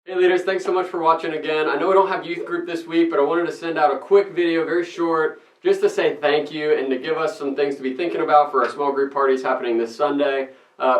Hey leaders, thanks so much for watching again. I know we don't have youth group this week, but I wanted to send out a quick video, very short, just to say thank you and to give us some things to be thinking about for our small group parties happening this Sunday.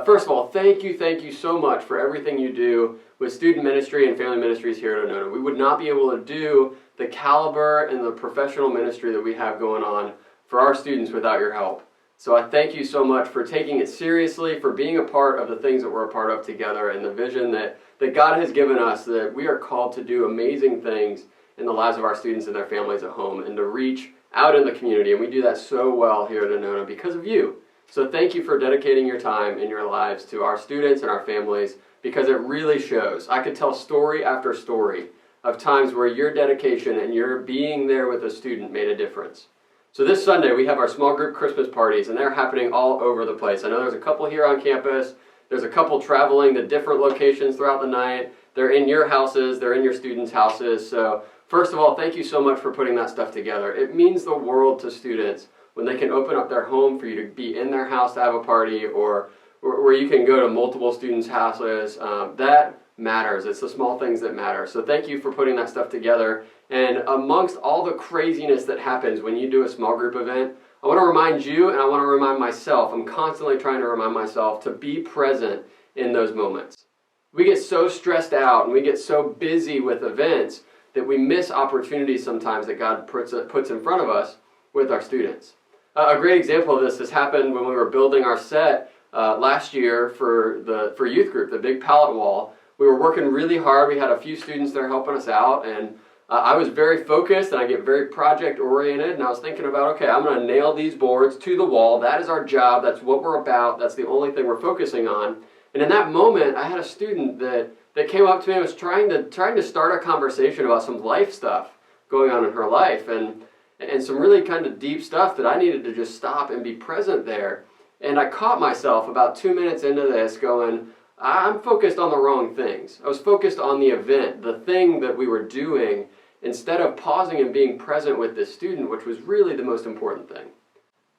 First of all, thank you so much for everything you do with student ministry and family ministries here at Onona. We would not be able to do the caliber and the professional ministry that we have going on for our students without your help. So I thank you so much for taking it seriously, for being a part of the things that we're a part of together, and the vision that God has given us, that we are called to do amazing things in the lives of our students and their families at home, and to reach out in the community. And we do that so well here at Onona because of you. So thank you for dedicating your time and your lives to our students and our families, because it really shows. I could tell story after story of times where your dedication and your being there with a student made a difference. So this Sunday we have our small group Christmas parties, and they're happening all over the place. I know there's a couple here on campus. There's a couple traveling to different locations throughout the night. They're in your houses. They're in your students' houses. So first of all, thank you so much for putting that stuff together. It means the world to students when they can open up their home for you to be in their house to have a party, or where you can go to multiple students' houses. That matters. It's the small things that matter. So thank you for putting that stuff together. And amongst all the craziness that happens when you do a small group event, I want to remind you, and I want to remind myself, I'm constantly trying to remind myself to be present in those moments. We get so stressed out and we get so busy with events that we miss opportunities sometimes that God puts in front of us with our students. A great example of this has happened when we were building our set last year for youth group, the big pallet wall. We were working really hard. We had a few students there helping us out, and I was very focused, and I get very project oriented, and I was thinking about, okay, I'm going to nail these boards to the wall. That is our job. That's what we're about. That's the only thing we're focusing on. And in that moment, I had a student that came up to me and was trying to start a conversation about some life stuff going on in her life, and some really kind of deep stuff that I needed to just stop and be present there. And I caught myself about 2 minutes into this going, I'm focused on the wrong things. I was focused on the event, the thing that we were doing, instead of pausing and being present with this student, which was really the most important thing.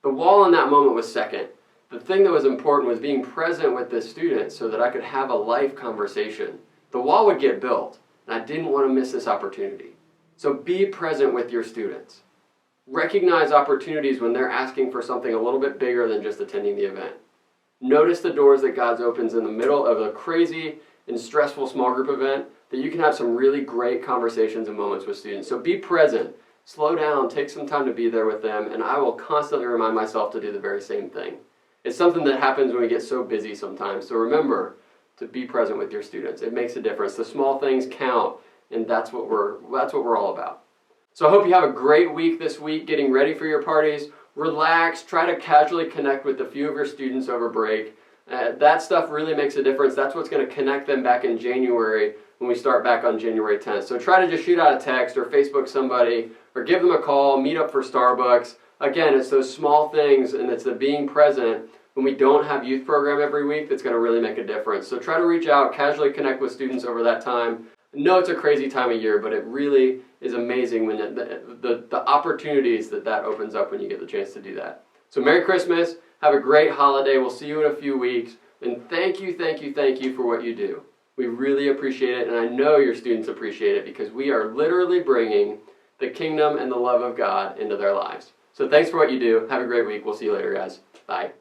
The wall in that moment was second. The thing that was important was being present with this student so that I could have a life conversation. The wall would get built, and I didn't want to miss this opportunity. So be present with your students. Recognize opportunities when they're asking for something a little bit bigger than just attending the event. Notice the doors that God opens in the middle of a crazy and stressful small group event, that you can have some really great conversations and moments with students. So be present, slow down, take some time to be there with them, and I will constantly remind myself to do the very same thing. It's something that happens when we get so busy sometimes. So remember to be present with your students. It makes a difference. The small things count, and that's what we're all about. So I hope you have a great week this week getting ready for your parties. Relax, try to casually connect with a few of your students over break. That stuff really makes a difference. That's what's going to connect them back in January when we start back on January 10th. So try to just shoot out a text or Facebook somebody or give them a call, meet up for Starbucks. Again, it's those small things, and it's the being present when we don't have youth program every week that's going to really make a difference. So try to reach out, casually connect with students over that time. I know it's a crazy time of year, but it really is amazing when the opportunities that opens up when you get the chance to do that. So Merry Christmas. Have a great holiday. We'll see you in a few weeks. And thank you for what you do. We really appreciate it, and I know your students appreciate it, because we are literally bringing the kingdom and the love of God into their lives. So thanks for what you do. Have a great week. We'll see you later, guys. Bye.